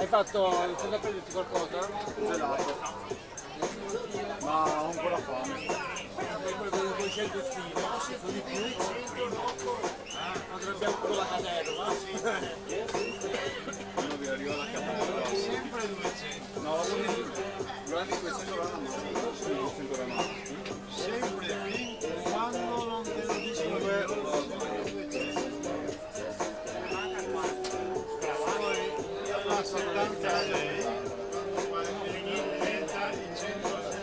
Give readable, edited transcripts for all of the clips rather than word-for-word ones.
Hai fatto, sei andato a prenderti qualcosa? Gelato. Ma ho ancora fame. Quello con 100 stili, sono di più. Ma dobbiamo con la caterva. Quando vi arriva la caterva. Sempre 200. No, durante 200 rana. 200 rana. Sempre fin quando non te lo dici. 5 Poi a 76 diventa in 106.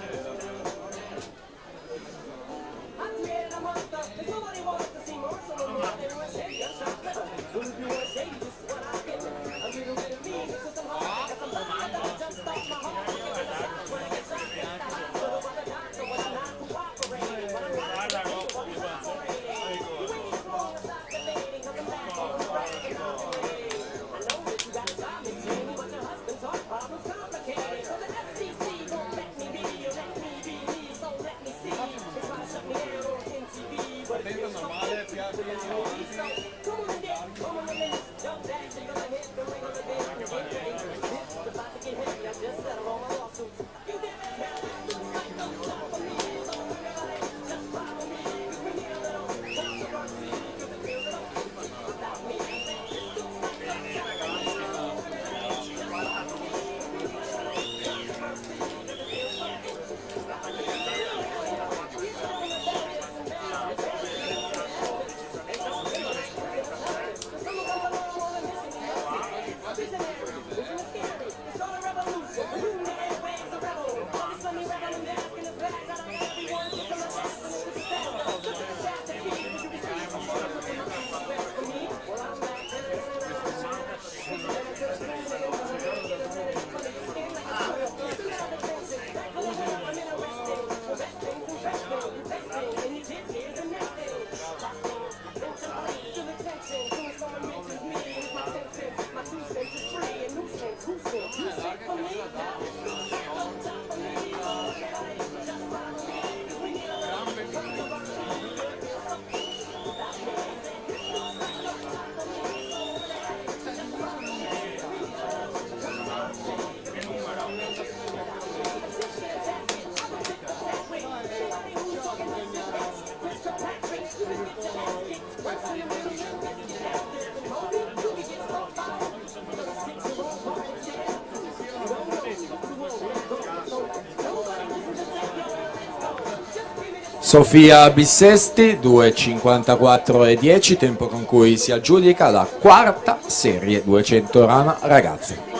Sofia Bissesti 2:54:10, tempo con cui si aggiudica la quarta serie 200 rana ragazze.